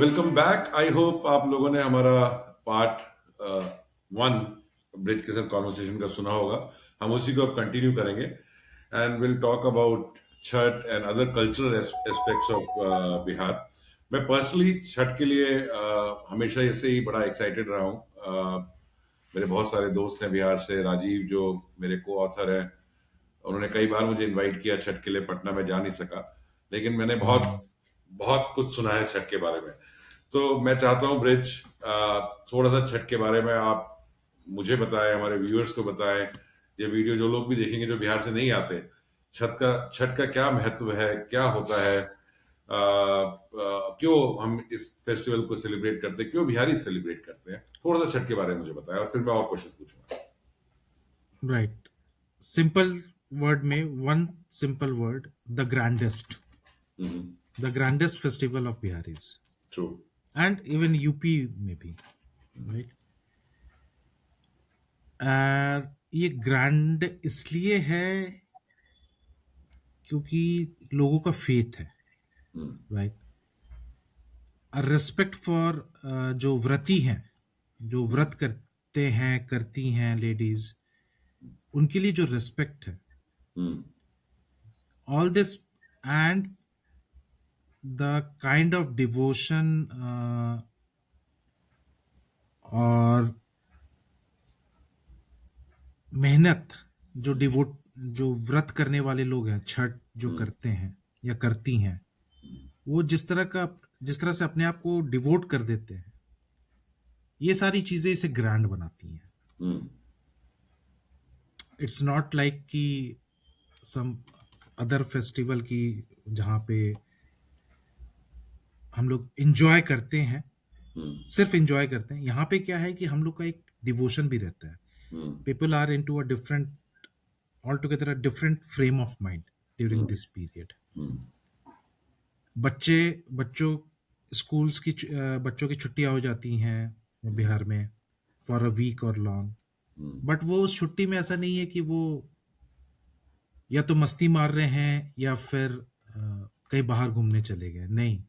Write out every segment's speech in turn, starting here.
Welcome back. I hope आप लोगों ने हमारा पार्ट 1 ब्रिज के साथ कॉन्वर्सेशन का सुना होगा। हम उसी को अब कंटिन्यू करेंगे and will talk about Chhath and other cultural aspects of Bihar. मैं पर्सनली छठ के लिए हमेशा ऐसे ही बड़ा एक्साइटेड रहा हूँ। मेरे बहुत सारे दोस्त हैं बिहार से। राजीव जो मेरे को ऑथर हैं, उन्होंने कई बार मुझे इनवाइट किया छठ के लिए। पटना में जा नहीं सका, लेकिन मैंने बहुत बहुत कुछ सुना है छठ के बारे में। तो मैं चाहता हूँ ब्रिज, थोड़ा सा छठ के बारे में आप मुझे बताएं, हमारे व्यूअर्स को बताएं। ये वीडियो जो लोग भी देखेंगे जो बिहार से नहीं आते, छठ का क्या महत्व है, क्या होता है, क्यों हम इस फेस्टिवल को सेलिब्रेट करते हैं, क्यों बिहारी सेलिब्रेट करते हैं, थोड़ा सा छठ के बारे में मुझे बताएं और फिर मैं और क्वेश्चन पूछूंगा। राइट। सिंपल वर्ड में one simple word, the grandest festival of Bihari's true. And even UP में भी। राइट। ये ग्रैंड इसलिए है क्योंकि लोगों का फेथ है। राइट। रिस्पेक्ट फॉर जो व्रती हैं, जो व्रत करते हैं, करती हैं लेडीज, उनके लिए जो रिस्पेक्ट है, all this and the kind of devotion और मेहनत जो व्रत करने वाले लोग हैं, छठ जो करते हैं या करती हैं, वो जिस तरह से अपने आप को डिवोट कर देते हैं, ये सारी चीजें इसे ग्रैंड बनाती हैं। इट्स नॉट लाइक कि सम अदर फेस्टिवल की जहाँ पे हम लोग इंजॉय करते हैं, सिर्फ इंजॉय करते हैं। यहाँ पे क्या है कि हम लोग का एक डिवोशन भी रहता है। People are into a altogether a different frame of mind during this period. बच्चों स्कूल्स की बच्चों की छुट्टियां हो जाती हैं बिहार में फॉर अ वीक और लॉन्ग। बट वो उस छुट्टी में ऐसा नहीं है कि वो या तो मस्ती मार रहे हैं या फिर कहीं बाहर घूमने चले गए। नहीं,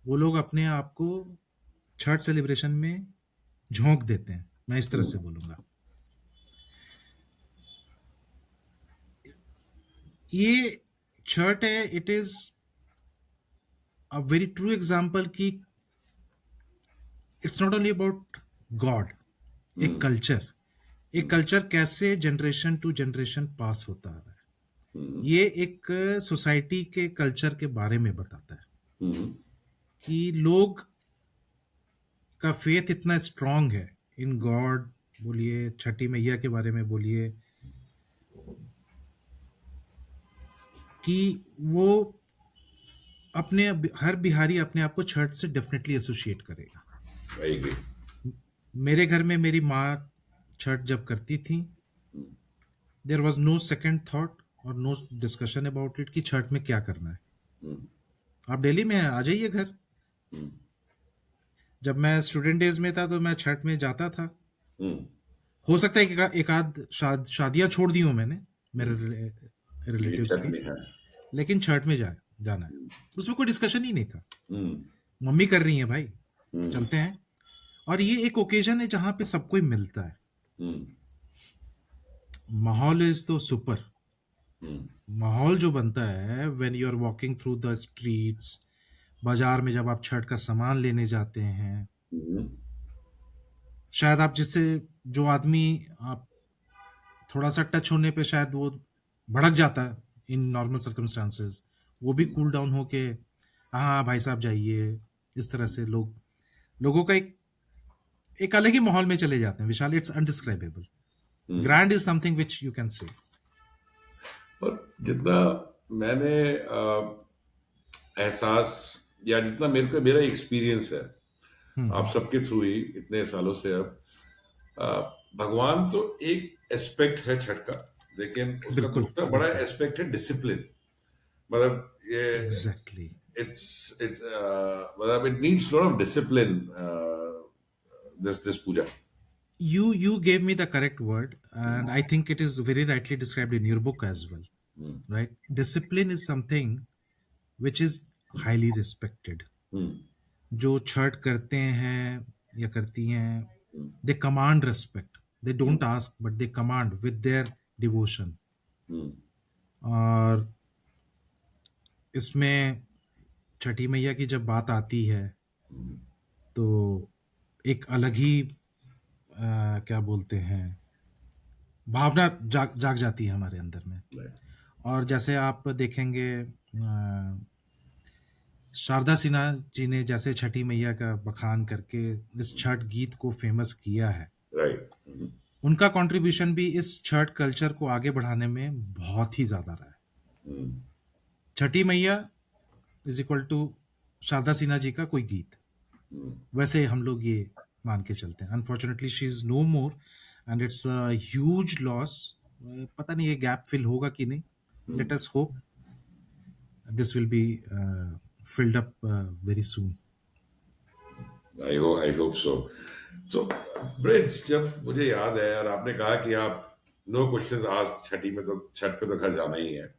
वो लोग अपने आप को छठ सेलिब्रेशन में झोंक देते हैं, मैं इस तरह से बोलूंगा। ये छठ है, it is a very true example कि it's not only about God, एक कल्चर कैसे जनरेशन टू जनरेशन पास होता आ रहा है। ये एक सोसाइटी के कल्चर के बारे में बताता है कि लोग का फेथ इतना स्ट्रांग है इन गॉड, बोलिए छठी मैया के बारे में बोलिए, कि वो अपने हर बिहारी अपने आप को छठ से डेफिनेटली एसोसिएट करेगा। I agree. मेरे घर में मेरी माँ छठ जब करती थी, there was no second thought और नो डिस्कशन अबाउट इट कि छठ में क्या करना है। आप दिल्ली में आ जाइए घर। जब मैं स्टूडेंट डेज में था तो मैं छठ में जाता था। हो सकता है कि एक आध शादियां छोड़ दी हूं मैंने मेरे लेकिन रिलेटिव्स छठ की, में है। लेकिन छठ में जाना है, उसमें कोई डिस्कशन ही नहीं था। मम्मी कर रही है भाई, चलते हैं। और ये एक ओकेजन है जहां पे सब कोई मिलता है। माहौल इज तो सुपर। माहौल जो बनता है when you are walking through the streets, बाजार में जब आप छठ का सामान लेने जाते हैं, शायद आप जिससे जो आदमी आप थोड़ा सा टच होने पे शायद वो भड़क जाता है इन नॉर्मल सर्कमस्टांसेस, वो भी कूल डाउन होके हाँ भाई साहब जाइए, इस तरह से लोगों का एक अलग ही माहौल में चले जाते हैं। Vishal, it's undescribable. Grand is something which you can say. और जितना मैंने एहसास, या जितना मेरा एक्सपीरियंस है आप सबके थ्रू ही इतने सालों से, अब भगवान तो एक एस्पेक्ट है छठ का, लेकिन उसका बिल्कुल दूसरा बड़ा बिल्कुल। एस्पेक्ट है डिसिप्लिन। मतलब ये एग्जैक्टली। इट्स मतलब it needs lot of discipline, this puja. You gave me the correct word, and I think it is very rightly described in your book as well. Right? Discipline is something which is highly respected. जो छठ करते हैं या करती हैं, hmm, they command respect, they don't ask but they command with their devotion. Hmm, और इसमें छठी मैया की जब बात आती है हम्म, तो एक अलग ही क्या बोलते हैं, भावना जाग जाग जाती है हमारे अंदर में। right, और जैसे आप देखेंगे शारदा सिन्हा जी ने जैसे छठी मैया का बखान करके इस छठ गीत को फेमस किया है, right, उनका कंट्रीब्यूशन भी इस छठ कल्चर को आगे बढ़ाने में बहुत ही ज़्यादा रहा है। Hmm, Chhathi Maiya is equal to Sharda Sinha ji का कोई गीत, हम्म, वैसे हम लोग ये मान के चलते हैं। Unfortunately she is no more and it's a huge loss. पता नहीं ये गैप फिल होगा कि नहीं, hmm. Let us hope this will be filled up very soon. I hope so. So Brij, जब मुझे याद है, और आपने कहा कि आप नो क्वेश्चंस आज छठी में, तो छठ पे तो घर जाना ही है।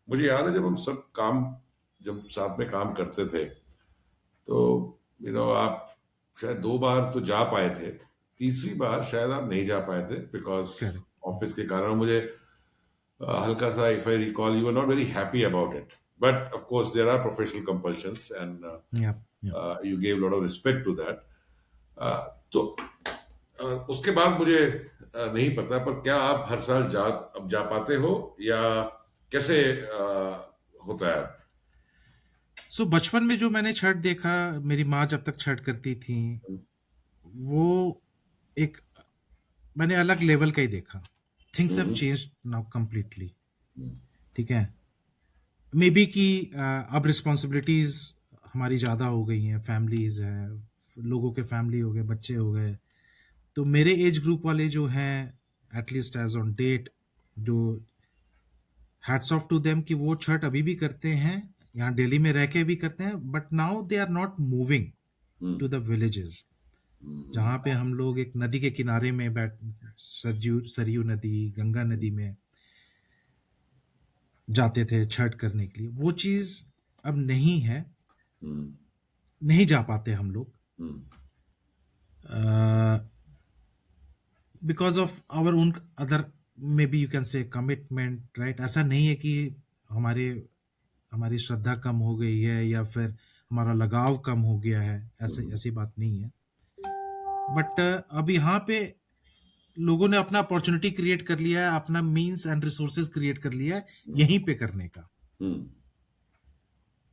मुझे याद है जब हम सब काम, जब साथ में काम करते थे, तो आप शायद 2 बार तो जा पाए थे, तीसरी बार शायद आप नहीं जा पाए थे बिकॉज करेक्ट। ऑफिस के कारण। मुझे हल्का सा, if I recall, you are not very happy about it, but of course there are professional compulsions and yeah yeah you gave lot of respect to that. तो उसके बाद मुझे नहीं पता, पर क्या आप हर साल अब जा पाते हो, या कैसे होता है? सो बचपन में जो मैंने छठ देखा, मेरी माँ जब तक छठ करती थी, वो एक मैंने अलग लेवल का ही देखा। Things have hmm, changed now completely. ठीक है, मे बी कि अब रिस्पॉन्सिबिलिटीज हमारी ज़्यादा हो गई हैं, फैमिलीज है, लोगों के फैमिली हो गए, बच्चे हो गए। तो मेरे एज ग्रुप वाले जो हैं, एटलीस्ट एज ऑन डेट, जो हैट्स ऑफ टू देम कि वो छठ अभी भी करते हैं, यहाँ दिल्ली में रह के भी करते हैं, but now they are not moving hmm, to the villages, जहाँ पे हम लोग एक नदी के किनारे में बैठ, सरयू सरयू नदी, गंगा नदी में जाते थे छठ करने के लिए। वो चीज़ अब नहीं है, हम्म, नहीं जा पाते हम लोग hmm, because of our own other, maybe you can say commitment, right. ऐसा नहीं है कि हमारे हमारी श्रद्धा कम हो गई है या फिर हमारा लगाव कम हो गया है, ऐसे हम्म, ऐसी बात नहीं है। बट अब यहाँ पे लोगों ने अपना अपॉर्चुनिटी क्रिएट कर लिया है, अपना मींस एंड रिसोर्सेज क्रिएट कर लिया है यहीं पे करने का। हम्म,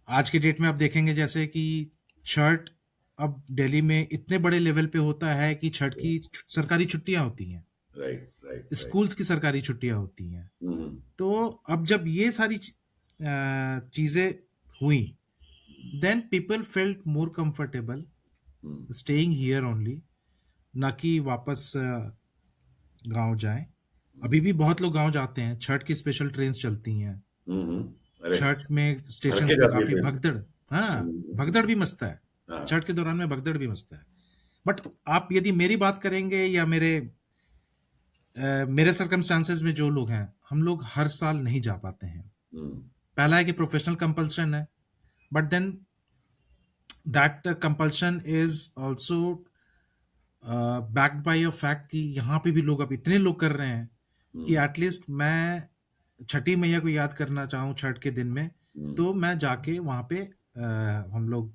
आज के डेट में आप देखेंगे जैसे कि छठ अब दिल्ली में इतने बड़े लेवल पे होता है कि छठ की सरकारी छुट्टियां होती हैं, राइट, राइट, राइट, स्कूल्स की सरकारी छुट्टियां होती हैं। हम्म, तो अब जब ये सारी चीजें हुई, then people felt more comfortable hmm, staying here only, ना कि वापस गांव जाएं। अभी भी बहुत लोग गांव जाते हैं, छठ की स्पेशल ट्रेन चलती हैं। अरे, छठ में भर के स्टेशंस पे जाती है काफी ट्रेन। भगदड़, हाँ, हम्म, भगदड़ भी मचता है। हाँ, छठ के दौरान में भगदड़ भी मचता है। बट आप यदि मेरी बात करेंगे या मेरे सर्कमस्टांसेस में जो लोग हैं, हम लोग हर साल नहीं जा पाते हैं। हम्म, पहला है कि प्रोफेशनल कंपल्सन है, but then that compulsion is also backed by a fact कि यहाँ पे भी लोग, अब इतने लोग कर रहे हैं कि हम्म, एटलीस्ट मैं छठी मैया को याद करना चाहूँ छठ के दिन में, हम्म, तो मैं जाके वहाँ पे हम लोग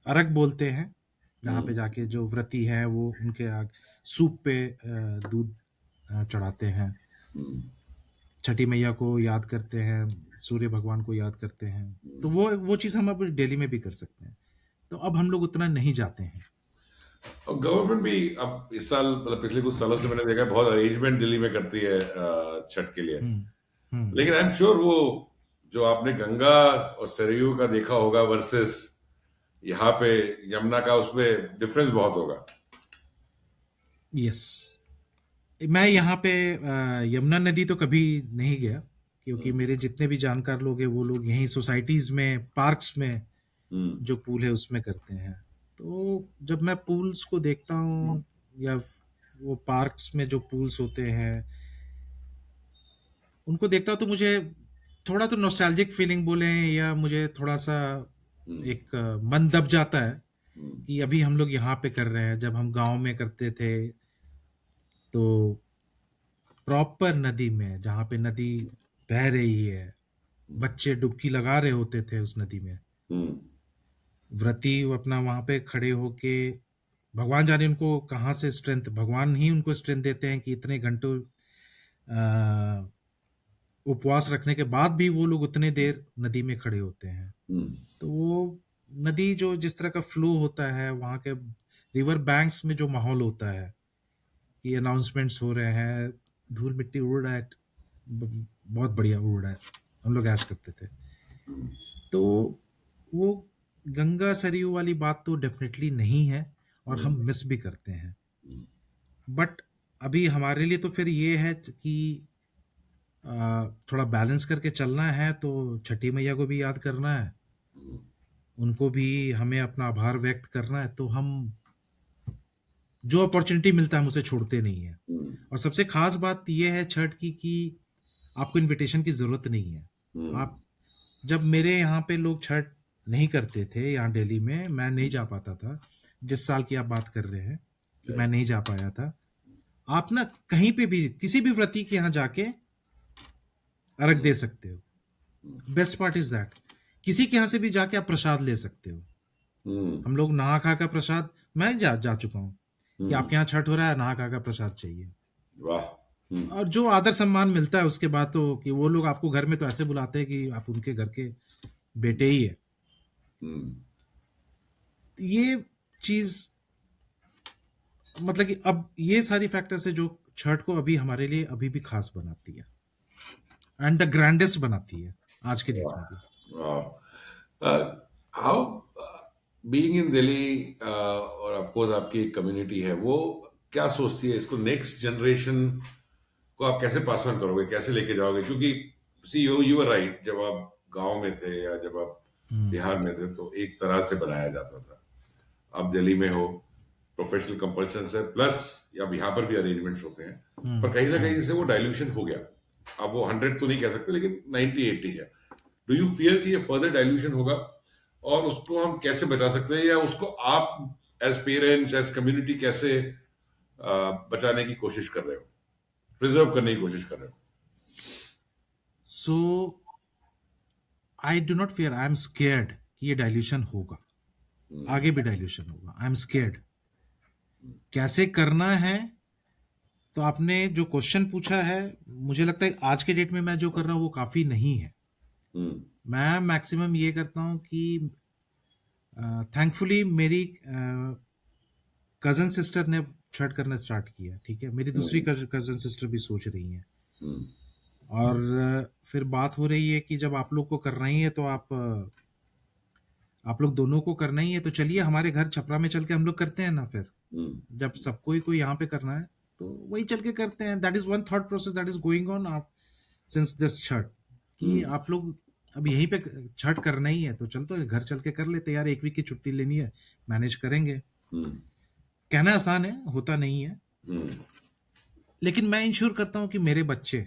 अर्घ बोलते हैं, जहाँ पे हम्म, जाके जो व्रती हैं वो उनके आग सूप पे दूध चढ़ाते हैं, हम्म, छठी मैया को याद करते हैं, सूर्य भगवान को याद करते हैं। तो वो चीज़ हम अब दिल्ली में भी कर सकते हैं। तो अब हम लोग उतना नहीं जाते हैं। और गवर्नमेंट भी अब इस साल, मतलब पिछले कुछ सालों से मैंने देखा है, बहुत अरेंजमेंट दिल्ली में करती है छठ के लिए। हम्म। हम्म। लेकिन आई एम श्योर वो जो आपने गंगा और सरयू का देखा होगा वर्सेस यहाँ पे यमुना का, उसमें डिफरेंस बहुत होगा। यस, मैं यहाँ पे यमुना नदी तो कभी नहीं गया, क्योंकि मेरे जितने भी जानकार लोग हैं वो लोग यहीं सोसाइटीज में, पार्क्स में हम्म, जो पूल है उसमें करते हैं। तो जब मैं पूल्स को देखता हूँ या वो पार्क्स में जो पूल्स होते हैं उनको देखता हूँ, तो मुझे थोड़ा तो नॉस्टैल्जिक फीलिंग बोले या मुझे थोड़ा सा हम्म, एक मन दब जाता है कि अभी हम लोग यहाँ पे कर रहे हैं, जब हम गांव में करते थे तो प्रॉपर नदी में, जहाँ पे नदी बह रही है, बच्चे डुबकी लगा रहे होते थे उस नदी में, व्रती अपना वहां पे खड़े होके, भगवान जाने उनको कहाँ से स्ट्रेंथ, भगवान ही उनको स्ट्रेंथ देते हैं कि इतने घंटों अ, उपवास रखने के बाद भी वो लोग उतने देर नदी में खड़े होते हैं। तो वो नदी जो जिस तरह का फ्लो होता है, वहाँ के रिवर बैंक्स में जो माहौल होता है कि अनाउंसमेंट्स हो रहे हैं, धूल मिट्टी उड़ रहा है, बहुत बढ़िया उड़ रहा है, हम लोग ऐश करते थे। तो वो गंगा सरयू वाली बात तो डेफिनेटली नहीं है, और हम मिस भी करते हैं। बट अभी हमारे लिए तो फिर ये है कि थोड़ा बैलेंस करके चलना है, तो छठी मैया को भी याद करना है, उनको भी हमें अपना आभार व्यक्त करना है, तो हम जो अपॉर्चुनिटी मिलता है हम उसे छोड़ते नहीं है। और सबसे खास बात यह है छठ की कि आपको इनविटेशन की जरूरत नहीं है। आप, जब मेरे यहाँ पे लोग छठ नहीं करते थे, यहाँ दिल्ली में मैं नहीं जा पाता था, जिस साल की आप बात कर रहे हैं कि मैं नहीं जा पाया था, आप ना कहीं पे भी किसी भी व्रती के यहाँ जाके अर्घ दे सकते हो। बेस्ट पार्ट इज दैट, किसी के यहाँ से भी जाके आप प्रसाद ले सकते हो। हम लोग नहा खा का प्रसाद, मैं जा चुका हूँ कि आपके यहाँ छठ हो रहा है, नहा खा का प्रसाद चाहिए, वाह। और जो आदर सम्मान मिलता है उसके बाद, तो कि वो लोग आपको घर में तो ऐसे बुलाते हैं कि आप उनके घर के बेटे ही है। ये चीज, मतलब कि अब ये सारी फैक्टर्स है जो छठ को अभी हमारे लिए अभी भी खास बनाती है, एंड द ग्रैंडेस्ट बनाती है आज के डेट में भी। Wow. How being in Delhi और ऑफ कोर्स आपकी एक कम्युनिटी है, वो क्या सोचती है इसको, नेक्स्ट जनरेशन को आप कैसे पास ऑन करोगे, कैसे लेके जाओगे? क्योंकि सी यू वर राइट, जब आप गांव में थे या जब आप बिहार में थे तो एक तरह से बनाया जाता था। आप दिल्ली में हो, प्रोफेशनल कंपल्शन है प्लस, या यहाँ पर भी अरेंजमेंट्स होते हैं, पर कहीं ना कहीं से वो डाइल्यूशन हो गया। अब वो 100 तो नहीं कह सकते, लेकिन 90-80 है। डू यू फियर कि ये फर्दर डाइल्यूशन होगा, और उसको हम कैसे बचा सकते हैं, या उसको आप एज पेरेंट्स, एज कम्युनिटी कैसे बचाने की कोशिश कर रहे हो, प्रिजर्व करने की कोशिश कर रहे हो? So I do not fear, I am scared कि ये डाइल्यूशन होगा, आगे भी डाइल्यूशन होगा। आई एम स्केयर्ड कैसे करना है। तो आपने जो क्वेश्चन पूछा है, मुझे लगता है आज के डेट में मैं जो कर रहा हूँ वो काफी नहीं है। मैं मैक्सिमम ये करता हूँ कि थैंकफुली मेरी कजन सिस्टर ने छठ करना स्टार्ट किया, ठीक है, मेरी दूसरी कजन सिस्टर भी सोच रही हैं, और फिर बात हो रही है कि जब आप लोग को करना ही है तो आप लोग दोनों को करना ही है, तो चलिए हमारे घर छपरा में चल के हम लोग करते हैं ना। फिर जब सबको ही कोई यहाँ पे करना है तो वही चल के करते हैं। That is one thought process that is going on since this Chhath, कि आप लोग अब यहीं पे छठ करना ही है तो चलते हैं घर चल के कर लेते यार, एक वीक की छुट्टी लेनी है, मैनेज करेंगे। कहना आसान है, होता नहीं है, लेकिन मैं इंश्योर करता हूं कि मेरे बच्चे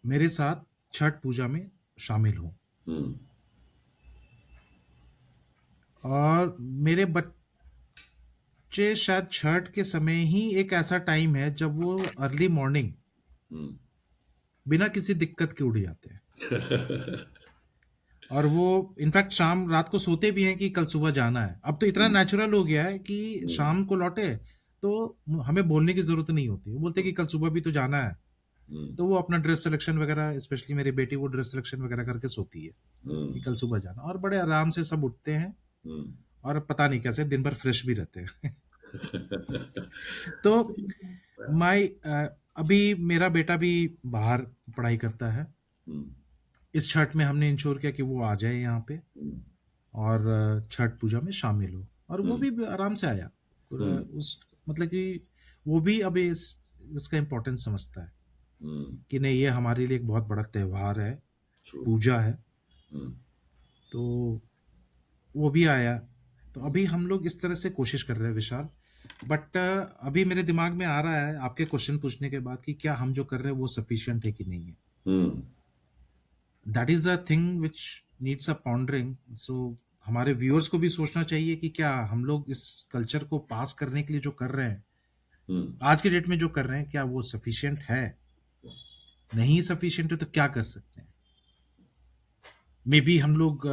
मेरे साथ छठ पूजा में शामिल हों, और मेरे बच्चे शायद छठ के समय ही एक ऐसा टाइम है जब वो अर्ली मॉर्निंग बिना किसी दिक्कत के उठ जाते हैं, और वो इनफैक्ट शाम रात को सोते भी हैं कि कल सुबह जाना है। अब तो इतना नेचुरल हो गया है कि शाम को लौटे तो हमें बोलने की जरूरत नहीं होती, वो बोलते हैं कि कल सुबह भी तो जाना है। तो वो अपना ड्रेस सिलेक्शन वगैरह, स्पेशली मेरी बेटी, वो ड्रेस सिलेक्शन वगैरह करके सोती है कि कल सुबह जाना, और बड़े आराम से सब उठते हैं, और पता नहीं कैसे दिन भर फ्रेश भी रहते हैं। तो माई अभी मेरा बेटा भी बाहर पढ़ाई करता है, इस छठ में हमने इंश्योर किया कि वो आ जाए यहाँ पे और छठ पूजा में शामिल हो, और वो भी आराम से आया। उस मतलब कि वो भी अब इसका इम्पोर्टेंस समझता है कि नहीं, ये हमारे लिए एक बहुत बड़ा त्योहार है, पूजा है, तो वो भी आया। तो अभी हम लोग इस तरह से कोशिश कर रहे हैं विशाल। बट अभी मेरे दिमाग में आ रहा है आपके क्वेश्चन पूछने के बाद कि क्या हम जो कर रहे हैं वो सफिशिएंट है कि नहीं है। That is a thing which needs a pondering. So हमारे व्यूअर्स को भी सोचना चाहिए कि क्या हम लोग इस कल्चर को पास करने के लिए जो कर रहे हैं, हम्म, आज के डेट में जो कर रहे हैं, क्या वो सफिशिएंट है? नहीं सफिशिएंट है तो क्या कर सकते हैं? मे बी हम लोग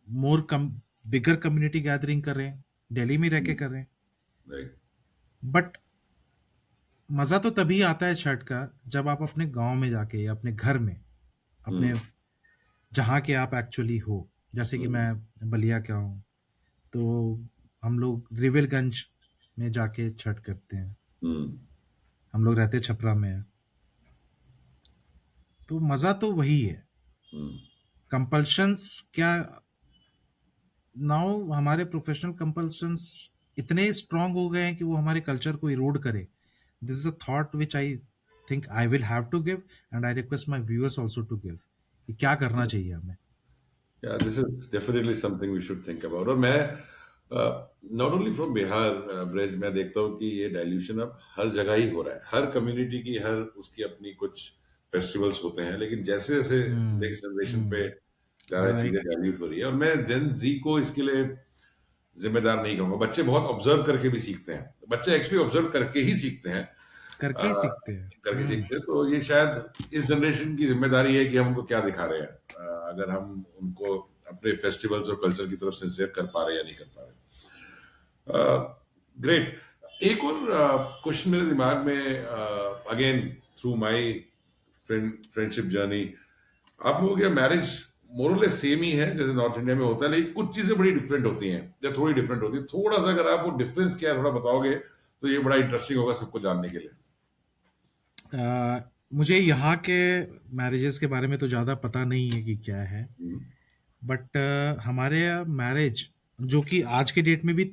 मोर कम बिगर कम्युनिटी गैदरिंग कर रहे हैं, दिल्ली में रह के कर रहे हैं। राइट। बट मज़ा तो तभी आता है छठ का, जब आप अपने गांव में जाके या अपने घर में, अपने हम्म, जहाँ के आप एक्चुअली हो। जैसे कि हम्म, मैं बलिया का हूँ, तो हम लोग रिविलगंज में जाके छठ करते हैं। हम्म, हम लोग रहते छपरा में हैं। तो मज़ा तो वही है। हम्म। कंपल्शंस क्या, नाउ हमारे प्रोफेशनल कंपल्शंस इतने स्ट्रांग हो गए हैं कि वो हमारे कल्चर को इरोड करे। This is a thought which I think I will have to give, and I request my viewers also to give, कि क्या करना चाहिए हमें। या this is definitely something we should think about. और मैं not only from Bihar Braj, मैं देखता हूँ कि ये डाइल्यूशन अब हर जगह ही हो रहा है। हर कम्युनिटी की हर उसकी अपनी कुछ फेस्टिवल्स होते हैं, लेकिन जैसे जैसे हम्म। नेक्स्ट जनरेशन पे हम्म। ज्यादा चीजें राइट। डाइल्यूट हो रही है, और मैं जेन जी को इसके लिए जिम्मेदार नहीं कहूंगा। बच्चे बहुत ऑब्जर्व करके भी सीखते हैं, बच्चे एक्चुअली ऑब्जर्व करके ही सीखते हैं। करके ही सीखते हैं। करके हम्म। सीखते हैं। तो ये शायद इस जनरेशन की जिम्मेदारी है कि हम उनको क्या दिखा रहे हैं, अगर हम उनको अपने फेस्टिवल्स और कल्चर की तरफ सिंसेयर कर पा रहे हैं या नहीं कर पा रहे। ग्रेट। एक और क्वेश्चन मेरे दिमाग में, again through my friendship journey, आप लोगों के मैरिज मोरलेस सेम ही है जैसे नॉर्थ इंडिया में होता है, लेकिन कुछ चीजें बड़ी डिफरेंट होती हैं या थोड़ी डिफरेंट होती है। थोड़ा सा अगर आप वो डिफरेंस क्या है थोड़ा बताओगे तो ये बड़ा इंटरेस्टिंग होगा सबको जानने के लिए। मुझे यहाँ के मैरिजेस के बारे में तो ज़्यादा पता नहीं है कि क्या है। हम्म, बट हमारे यहाँ मैरिज, जो कि आज के डेट में भी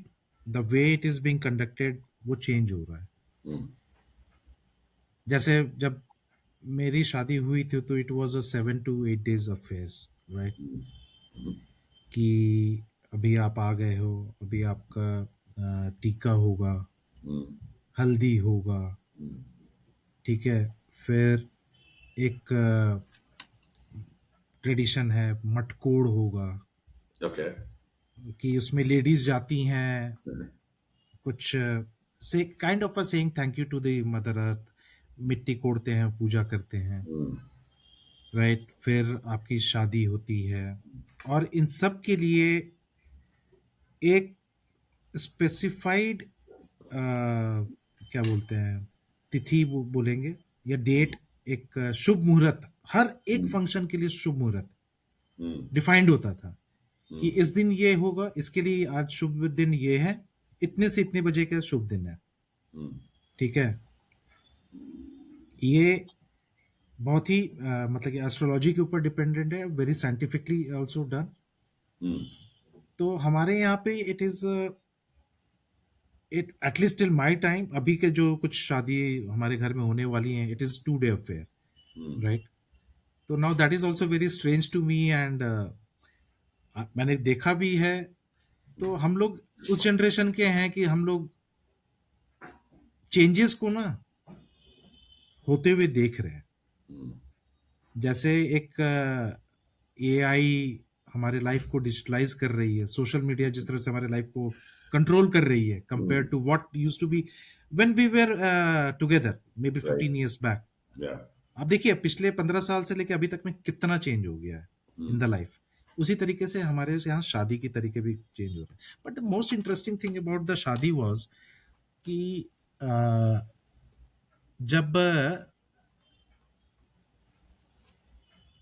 the way it is being conducted, वो चेंज हो रहा है। हम्म, जैसे जब मेरी शादी हुई थी तो it was a 7 to 8 days affairs, right? कि अभी आप आ गए हो, अभी आपका टीका होगा, हम्म, हल्दी होगा, ठीक है। फिर एक ट्रेडिशन है, मटकोड़ होगा, ओके। कि उसमें लेडीज जाती हैं, कुछ से kind of a saying thank you to the mother earth, मिट्टी कोड़ते हैं, पूजा करते हैं, राइट? फिर आपकी शादी होती है, और इन सब के लिए एक स्पेसिफाइड क्या बोलते हैं, तिथि वो बोलेंगे, या डेट, एक शुभ मुहूर्त, हर एक फंक्शन के लिए शुभ मुहूर्त डिफाइंड होता था, कि इस दिन ये होगा, इसके लिए आज शुभ दिन ये है, इतने से इतने बजे का शुभ दिन है, ठीक है। ये बहुत ही मतलब कि एस्ट्रोलॉजी के ऊपर डिपेंडेंट है, वेरी साइंटिफिकली आल्सो डन। तो हमारे यहाँ पे it is, it at least till my time, अभी के जो कुछ शादी हमारे घर में होने वाली हैं, it is 2 day affair, right? तो now that is also very strange to me, and मैंने देखा भी है। तो हम लोग उस जनरेशन के हैं कि हम लोग चेंजेस को ना होते हुए देख रहे हैं। जैसे एक एआई हमारे लाइफ को डिजिटलाइज कर रही है, सोशल मीडिया जिस तरह से हमारे लाइफ को कंट्रोल कर रही है, compare to what used to be when we were together, may be right. 15 years back. Yeah. आप देखिए पिछले 15 साल से लेके अभी तक में कितना चेंज हो गया है इन द लाइफ। उसी तरीके से हमारे यहाँ शादी के तरीके भी चेंज हो रहे हैं। But the most interesting thing about the शादी वाज कि जब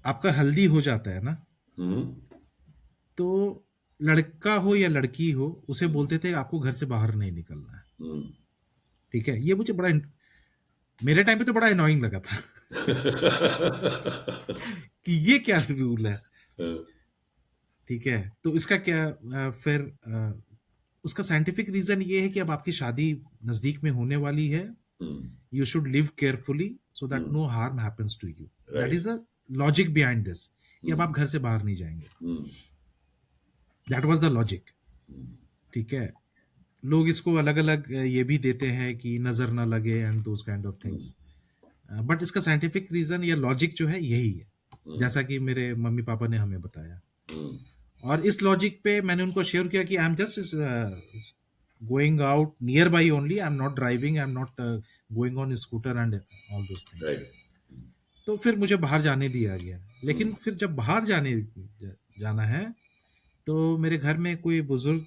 आपका हल्दी हो जाता है ना, तो लड़का हो या लड़की हो, उसे बोलते थे आपको घर से बाहर नहीं निकलना है, ठीक है। ये मुझे बड़ा मेरे टाइम पे तो बड़ा अनोइंग लगा था कि ये क्या रूल है, ठीक है। तो इसका क्या फिर उसका साइंटिफिक रीजन ये है कि अब आपकी शादी नजदीक में होने वाली है, you should live carefully so that no harm happens to you. That right. Is the logic behind this, कि अब आप घर से बाहर नहीं जाएंगे। दैट वाज द लॉजिक, ठीक है। लोग इसको अलग अलग ये भी देते हैं कि नजर ना लगे and those kind of things, but इसका साइंटिफिक रीजन या लॉजिक जो है यही है, जैसा कि मेरे मम्मी पापा ने हमें बताया। और इस लॉजिक पे मैंने उनको शेयर किया कि I am just going out near by only, I am not driving, I am not going on scooter and all those things. Right. तो फिर मुझे बाहर जाने दिया गया। लेकिन फिर जब बाहर जाना है, तो मेरे घर में कोई बुजुर्ग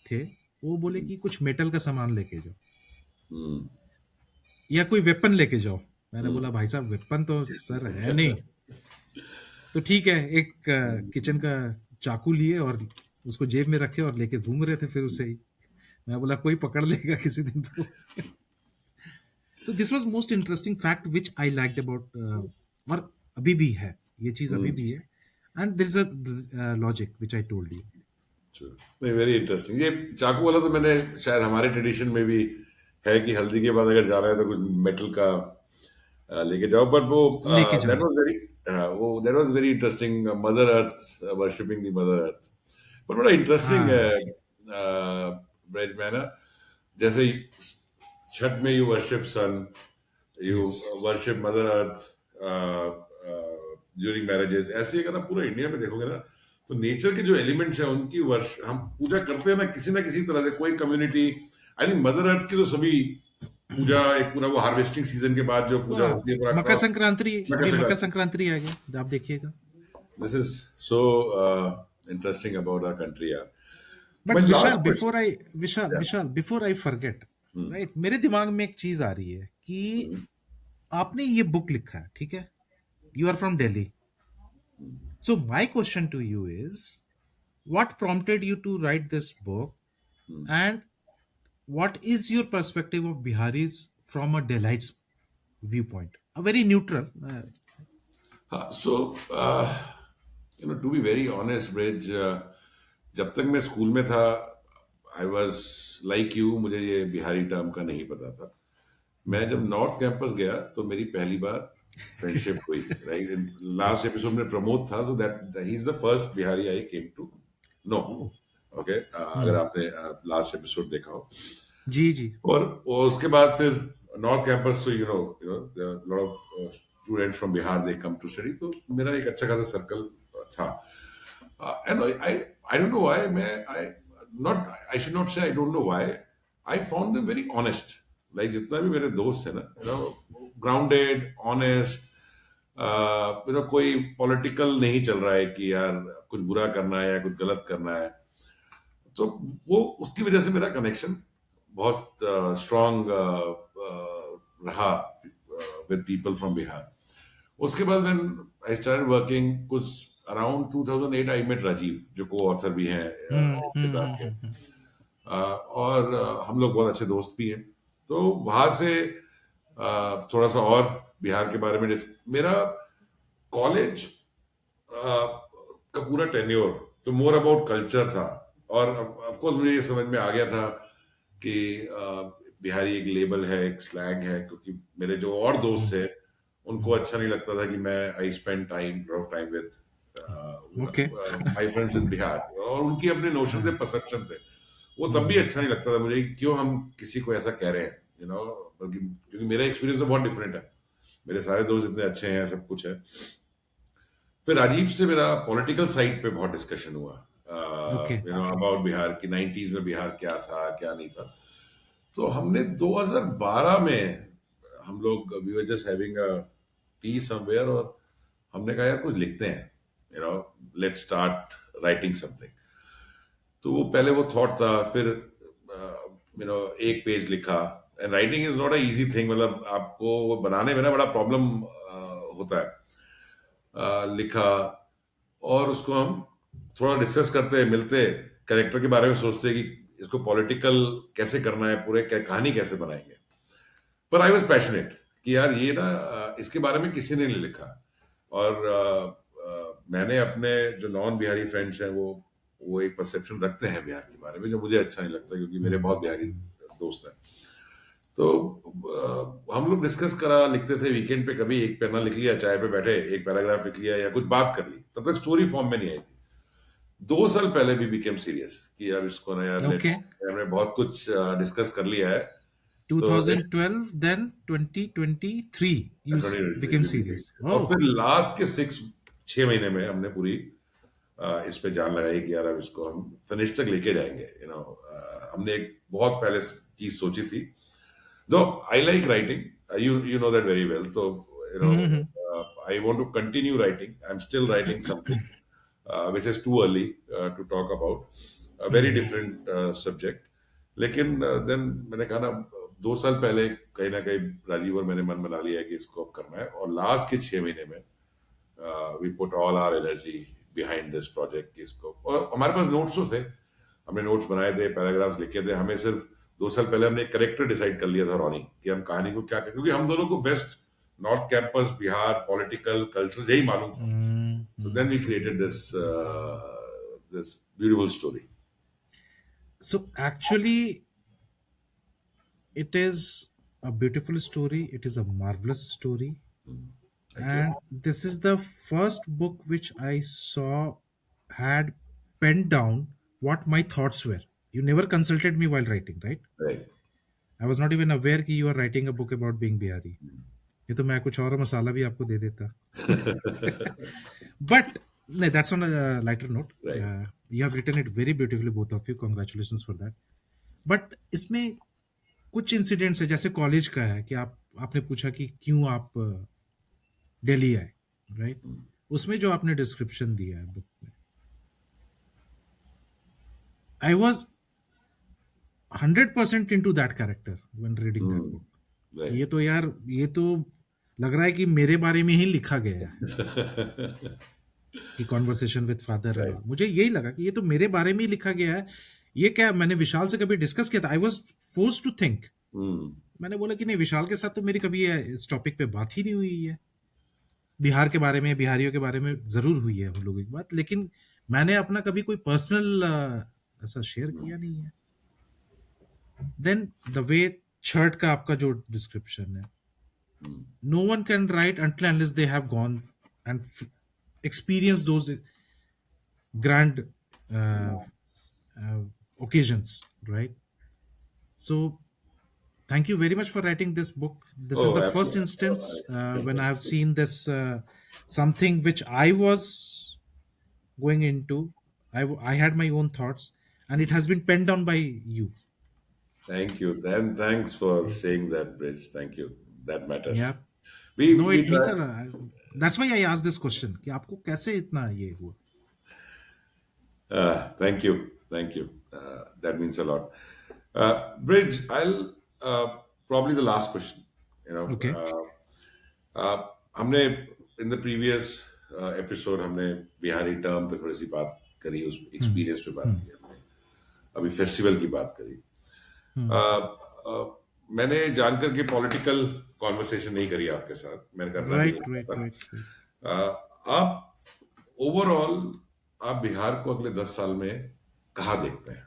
थे, वो बोले कि कुछ मेटल का सामान लेके जाओ या कोई वेपन लेके जाओ। मैंने बोला भाई साहब वेपन तो सर है नहीं। तो ठीक है, एक किचन का चाकू लिए और उसको जेब में रखे और लेके घूम रहे थे फिर उसे ही। मैं बोला कोई पकड़ लेगा किसी दिन तो। So this was most interesting fact which I liked about, और अभी भी है ये चीज, अभी भी है। And there is a logic which I told you. नहीं, वेरी इंटरेस्टिंग। ये चाकू वाला तो मैंने शायद हमारे ट्रेडिशन में भी है कि हल्दी के बाद अगर जाना है तो कुछ मेटल का लेके जाओ। बट वो लेके दैट जाओ। वाज वेरी वो that was very interesting, mother earth, worshipping the mother अर्थ। पर बड़ा इंटरेस्टिंग है हाँ। ब्रज में ना, जैसे छठ में you worship sun, you yes. Worship mother earth during marriages. ऐसे ही अगर आप पूरा इंडिया में देखोगे ना, तो नेचर के जो एलिमेंट्स हैं उनकी वर्ष हम पूजा करते हैं ना किसी तरह से, कोई community. I think mother earth की तो सभी पूजा, एक पूरा वो हार्वेस्टिंग सीजन के बाद जो पूजा वाह, होती है पूरा मकर क्रॉप। संक्रांति, मकर अभी मकर संक्रांति। संक्रांति आ गया, आप देखिएगा। This is so interesting about our country यार। But my Vishal, last before I Vishal question. Vishal before I forget, right, मेरे दिमाग में एक चीज आ रही है कि आपने ये बुक लिखा है, ठीक है, you are from Delhi. So my question to you is, what prompted you to write this book, and what is your perspective of Biharis from a Delite's viewpoint, a very neutral, हाँ, so to be very honest Brij, जब तक मैं school में था I was like you, मुझे ये Bihari term का नहीं पता था। मैं जब नॉर्थ कैंपस गया तो मेरी पहली बार फ्रेंडशिप हुई। राइट, लास्ट एपिसोड में प्रमोद था, so that he is the first Bihari I came to know. oh, okay, अगर आपने लास्ट एपिसोड देखा हो। जी जी, और उसके बाद फिर नॉर्थ कैंपस, तो lot of students from Bihar they came to study, तो मेरा एक अच्छा खासा सर्कल था। And I don't know why, मैं I not I should not say I don't know why, I found them very honest. Like जितना भी मेरे दोस्त है ना, ग्राउंडेड, ऑनेस्ट, कोई पॉलिटिकल नहीं चल रहा है कि यार कुछ बुरा करना है या कुछ गलत करना है। तो वो उसकी वजह से मेरा कनेक्शन बहुत स्ट्रांग रहा विद पीपल फ्रॉम बिहार। उसके बाद व्हेन आई स्टार्टेड वर्किंग, कुछ अराउंड 2008 आई मेट राजीव, जो को ऑथर भी हैं किताब के। और हम लोग बहुत अच्छे दोस्त भी हैं। तो वहां से थोड़ा सा और बिहार के बारे में मेरा कॉलेज का पूरा टेन्योर तो मोर अबाउट कल्चर था। और ऑफ कोर्स मुझे ये समझ में आ गया था कि बिहारी एक लेबल है, एक स्लैंग है, क्योंकि मेरे जो और दोस्त थे उनको अच्छा नहीं लगता था कि मैं I spend time of time with okay, my friends इन बिहार, और उनकी अपने नोशन थे, परसेप्शन थे। वो तब भी अच्छा नहीं लगता था मुझे कि क्यों हम किसी को ऐसा कह रहे हैं, बल्कि क्योंकि मेरा एक्सपीरियंस तो बहुत डिफरेंट है, मेरे सारे दोस्त इतने अच्छे हैं, सब कुछ है। फिर राजीव से मेरा पॉलिटिकल साइड पे बहुत डिस्कशन हुआ, ओके, अबाउट बिहार की 90s में बिहार क्या था क्या नहीं था। तो हमने 2012 में हम लोग we were just having a tea somewhere, और हमने कहा यार कुछ लिखते हैं, लेट्स स्टार्ट राइटिंग समथिंग। तो वो पहले वो थॉट था, फिर एक पेज लिखा। And writing is not a easy thing, मतलब आपको वो बनाने में ना बड़ा प्रॉब्लम होता है। लिखा, और उसको हम थोड़ा डिस्कस करते, मिलते, कैरेक्टर के बारे में सोचते कि इसको पॉलिटिकल कैसे करना है, पूरे कहानी कैसे बनाएंगे। पर आई वॉज पैशनेट कि यार ये ना इसके बारे में किसी ने नहीं लिखा। और मैंने अपने जो नॉन बिहारी फ्रेंड्स हैं वो एक परसेप्शन रखते हैं बिहार के बारे में, जो मुझे अच्छा नहीं लगता, क्योंकि मेरे बहुत बिहारी दोस्त हैं। तो हम लोग डिस्कस करा, लिखते थे वीकेंड पे, कभी एक पन्ना लिख लिया, चाय पे बैठे एक पैराग्राफ लिख लिया या कुछ बात कर ली, तब तक स्टोरी फॉर्म में नहीं आई थी। 2 साल पहले भी बिकेम सीरियस कि अब इसको ना यार ओके, लेट्स, हमने बहुत कुछ डिस्कस कर लिया है, तो 2012 then 2023 you became 2023। serious, और oh, फिर लास्ट के 6 महीने में हमने पूरी इस पे जान लगाई कि यार अब इसको हम फिनिश तक लेके जाएंगे, हमने एक बहुत पहले चीज सोची थी. दो I like writing, you know that very well, so you know hmm I want to continue writing. I'm still writing something which is too early to talk about a very hmm different subject. लेकिन then मैंने कहा ना, 2 साल पहले कहीं ना कहीं राजीव और मैंने मन बना लिया कि इसको अब करना है, और लास्ट के 6 महीने में we put all our energy behind this project. इसको, और हमारे पास नोट्स तो थे, हमने नोट्स बनाए थे, पैराग्राफ्स लिखे थे. हमें सिर्फ 2 साल पहले हमने एक करेक्टर डिसाइड कर लिया था, रॉनी, कि हम कहानी को क्या करें, क्योंकि हम दोनों को best north campus, Bihar, political, culture यही मालूम था. So then we created this beautiful story. So actually, it is a beautiful story. It is a marvelous story, Thank you. and this is the first book which I saw had penned down what my thoughts were. You never consulted me while writing, right? Right. I was not even aware कि you are writing a book about being Bihari. ये तो मैं कुछ और मसाला भी आपको दे देता. But no, that's on a lighter note. Right. You have written it very beautifully, both of you. Congratulations for that. But इसमें कुछ इंसिडेंट्स है, जैसे कॉलेज का है कि आपने पूछा कि क्यों आप दिल्ली आए, राइट? उसमें जो आपने डिस्क्रिप्शन दिया है बुक में, I was 100% into that character when reading that book. Right. ये तो यार, ये तो लग रहा है कि मेरे बारे में ही लिखा गया है कि conversation with father and Right. All. मुझे यही लगा कि ये तो मेरे बारे में ही लिखा गया है. ये क्या, मैंने विशाल से कभी डिस्कस किया था? I was force to think. Hmm. मैंने बोला कि नहीं, विशाल के साथ तो मेरी कभी इस टॉपिक पे बात ही नहीं हुई है. बिहार के बारे में, बिहारियों के बारे में जरूर हुई है हम लोगों की बात, लेकिन मैंने अपना कभी कोई पर्सनल ऐसा शेयर किया नहीं है. देन द वे शर्ट का आपका जो डिस्क्रिप्शन है, no one can write until unless they have gone and experience those grand uh, uh, occasions, right? So thank you very much for writing this book. This is Oh, the first absolutely. instance when I have seen this something which I was going into. I had my own thoughts, and it has been penned down by you. Thank you. Then thanks for saying that, Bridge. Thank you. That Yeah. matters. No, We it means try. that's why I asked this question कि आपको कैसे इतना ये हुआ. Thank you. Thank you. That means a lot. Bridge, I'll probably the last question. You know, Okay. हमने in the previous episode हमने Bihari term पे थोड़ी सी बात करी, उस एक्सपीरियंस पे बात की हमने, अभी फेस्टिवल की बात करी. मैंने जानकर के पॉलिटिकल कॉन्वर्सेशन नहीं करी आपके साथ, मैंने करना भी Right, नहीं right, चाहता. right, right. आप ओवरऑल, आप बिहार को अगले 10 साल में कहाँ देखते हैं?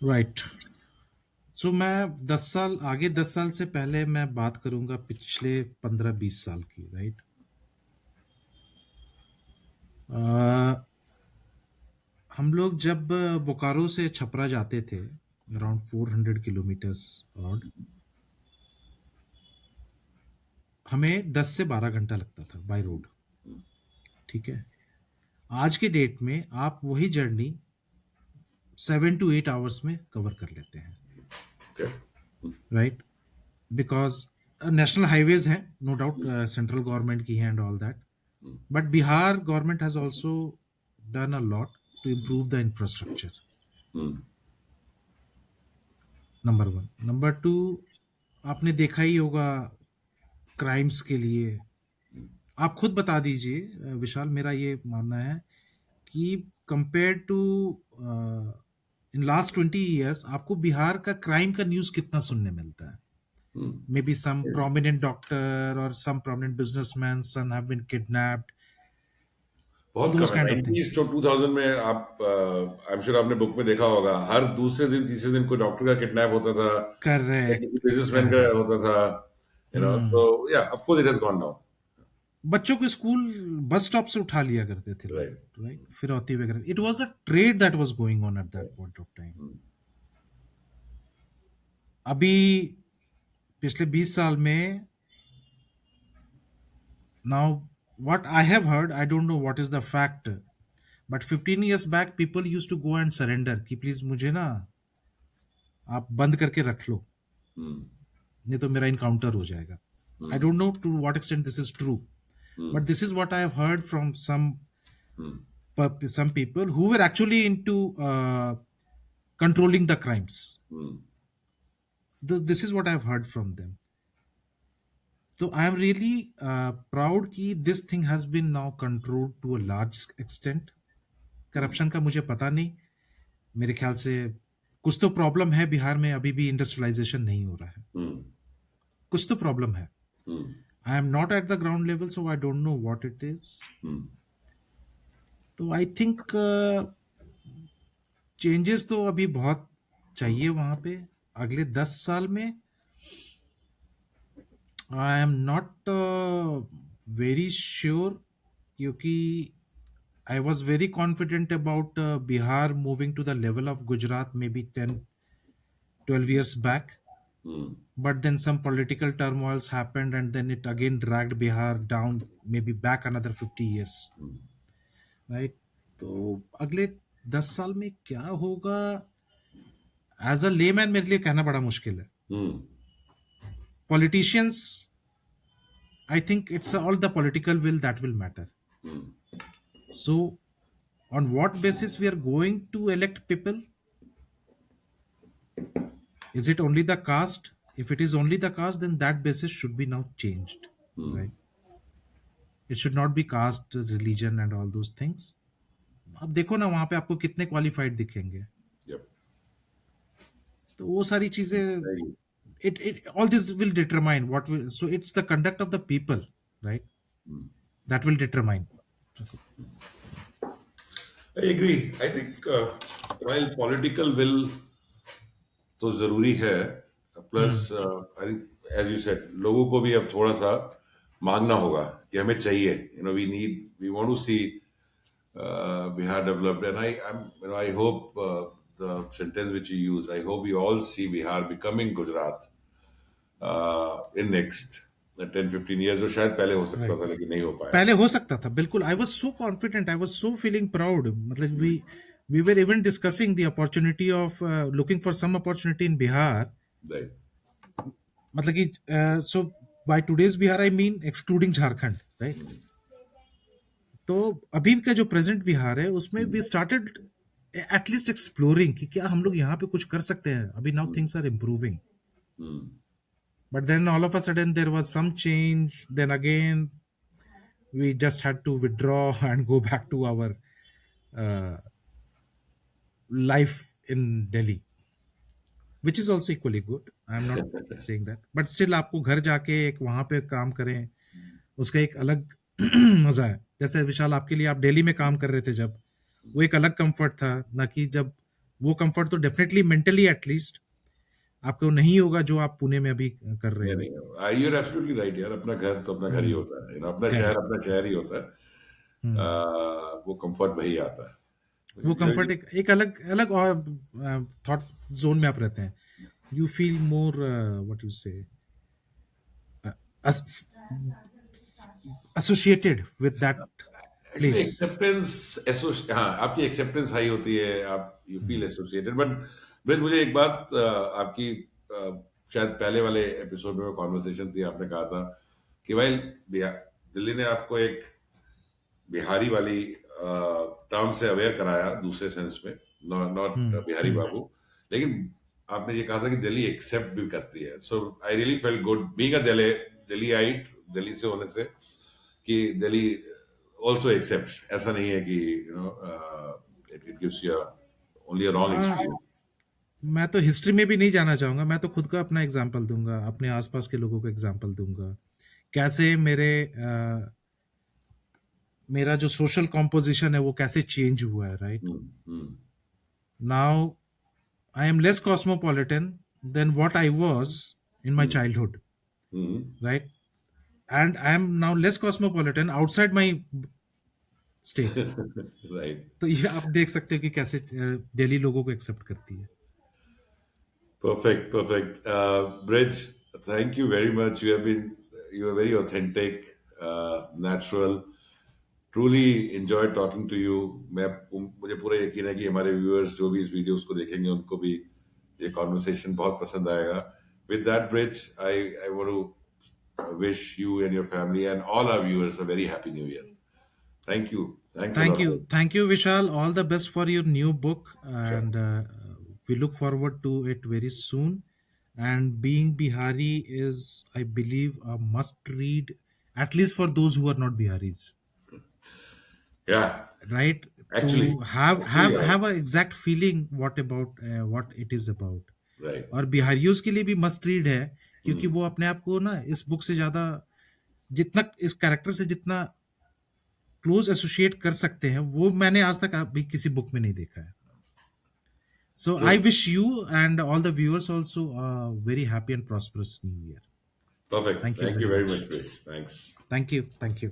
Right. सो मैं 10 साल आगे, 10 साल से पहले मैं बात करूंगा पिछले 15-20 साल की, राइट? हम लोग जब बोकारो से छपरा जाते थे, अराउंड 400 किलोमीटर्स ऑड, हमें 10 से 12 घंटा लगता था बाय रोड. ठीक है. आज के डेट में आप वही जर्नी 7 to 8 आवर्स में कवर कर लेते हैं, Okay. Right? Because national highways हैं, नो डाउट, सेंट्रल गवर्नमेंट की हैं and all that, but Bihar government has also done a lot to improve the infrastructure. Number one. Number two, आपने देखा ही होगा क्राइम्स के लिए. आप खुद बता दीजिए विशाल, मेरा ये मानना है कि compare to in last 20 years आपको बिहार का क्राइम का न्यूज़ कितना सुनने मिलता है? Maybe some prominent doctor or some prominent businessman's son have been kidnapped. बहुत Those कम है. kind of 90s things. तो 2000 में आप, आई एम श्योर आपने बुक में देखा होगा, हर दूसरे दिन तीसरे दिन कोई डॉक्टर का किडनैप होता था, Correct. बिजनेसमैन का Correct. होता था, तो या of course it has gone down. बच्चों को स्कूल बस स्टॉप से उठा लिया करते थे लोग, राइट. राइट? फिरौती वगैरह. It was a trade that was going on at that point of time. अभी पिछले 20 साल में now what I have heard, I don't know what is the fact, but 15 years back people used to go and surrender कि please मुझे ना आप बंद करके रख लो, हम्म, नहीं तो मेरा इनकाउंटर हो जाएगा. I hmm, don't know to what extent this is true, hmm, but this is what I have heard from hmm, some people who were actually into controlling the crimes. Hmm, This is what I have heard from them. So I am really proud कि this thing has been now controlled to a large extent. Hmm, corruption का मुझे पता नहीं, मेरे ख्याल से कुछ तो प्रॉब्लम है बिहार में, अभी भी इंडस्ट्रियलाइजेशन नहीं हो रहा है, हम्म, कुछ तो प्रॉब्लम है. Hmm, I am not at the ground level so I don't know what it is. Hmm, तो आई थिंक चेंजेस तो अभी बहुत चाहिए वहां पे. अगले 10 साल में आई एम नॉट वेरी श्योर, क्योंकि I was very confident about Bihar moving to the level of Gujarat maybe 10, 12 years back. Hmm, But then some political turmoils happened and then it again dragged Bihar down, maybe back another 50 years. Right? तो अगले 10 साल में क्या होगा, as a layman मेरे लिए कहना बड़ा मुश्किल है. Hmm, politicians, I think it's all the political will that will matter. Hmm, so on what basis we are going to elect people? Is it only the caste? If it is only the caste, then that basis should be now changed, hmm, right? It should not be caste, religion, and all those things. अब देखो ना वहां पे आपको कितने qualified दिखेंगे, yep, तो वो सारी चीजें, I it all this will determine what will. So it's the conduct of the people, right? That will determine. agree. I think while political will तो जरूरी है, plus Hmm. I think as you said लोगों को भी अब थोड़ा सा मांगना होगा कि हमें चाहिए, we need, we want to see Bihar developed, and I hope the sentence which you use, I hope we all see Bihar becoming Gujarat in next 10-15 years, जो शायद पहले हो सकता Right. था लेकिन नहीं हो पाया. पहले हो सकता था बिल्कुल. I was so confident, I was so feeling proud. मतलब we were even discussing the opportunity of looking for some opportunity in Bihar. Right. मतलब कि so by today's Bihar I mean excluding Jharkhand, right? तो अभी का जो present Bihar है उसमें we started at least exploring कि क्या हम लोग यहाँ पे कुछ कर सकते हैं. अभी now things are improving, but then all of a sudden there was some change, then again we just had to withdraw and go back to our uh, life in Delhi, which is also equally good. I'm not saying that, but still आपको घर जाके एक वहां पे काम करें, उसका एक अलग मजा है. जैसे विशाल आपके लिए, आप दिल्ली में काम कर रहे थे जब, वो एक अलग कंफर्ट था ना, कि जब वो कंफर्ट तो डेफिनेटली मेंटली एटलीस्ट आपको नहीं होगा जो आप पुणे में अभी कर रहे नहीं हो. नहीं, यूर एब्सोल्युटली राइट यार, अपना घर तो अपना घर ही हम्म. होता है, करेक्ट. अपना शहर ही होता है. हम्म. वो कंफर्ट वही आता है. वो Really, कंफर्ट एक अलग अलग और थॉट जोन में आप रहते हैं. You feel more what you say associated with that actually place. Acceptance, हाँ आपकी एक्सेप्टेंस हाई होती है, आप you feel associated. But Brij, मुझे एक बात आपकी शायद पहले वाले एपिसोड में कॉन्वर्सेशन थी, आपने कहा था कि भाई दिल्ली ने आपको एक बिहारी वाली टर्म से अवेयर कराया दूसरे सेंस में, नॉट हम्म. बिहारी बाबू, लेकिन आपने ये कहा था कि दिल्ली एक्सेप्ट भी करती है. So I really felt good being a Delhiite, Delhi से होने से, कि दिल्ली also accepts. ऐसा नहीं है कि it gives you only a wrong experience. मैं तो हिस्ट्री में भी नहीं जाना चाहूंगा, मैं तो खुद का अपना एग्जाम्पल दूंगा, अपने आसपास के लोगों को एग्जाम्पल दूंगा, कैसे मेरा जो सोशल कॉम्पोजिशन है वो कैसे चेंज हुआ है. Right Hmm, hmm, now I am less cosmopolitan than what I was in my hmm, childhood. hmm. राइट. And I am now less cosmopolitan outside my state. Right. तो ये आप देख सकते हो कि कैसे दिल्ली लोगों को एक्सेप्ट करती है. Perfect. Bridge, thank you very much. You are very authentic. natural. Truly enjoyed talking to you. मुझे पूरा यकीन है कि हमारे व्यूअर्स जो भी इस वीडियोस को देखेंगे उनको भी ये कॉन्वर्सेशन बहुत पसंद आएगा. With that bridge, I want to wish you and your family and all our viewers a very happy new year. Thank you. Thanks a Thank lot. you. Thank you, Vishal. All the best for your new book. Sure. And we look forward to it very soon. And Being Bihari is, I believe, a must read, at least for those who are not Biharis, Yeah. right? Actually, To have actually, have yeah. have a exact feeling what it is about. Right. और बिहारियों के लिए भी must read है, क्योंकि वो अपने आप को ना इस बुक से ज्यादा, जितना इस कैरेक्टर से जितना क्लोज एसोसिएट कर सकते हैं, वो मैंने आज तक अभी किसी बुक में नहीं देखा है. So I True. wish you and all the viewers also a very happy and prosperous new year. Perfect. Thank you Thank very you very much. much, Rich. Thanks. Thank you. Thank you.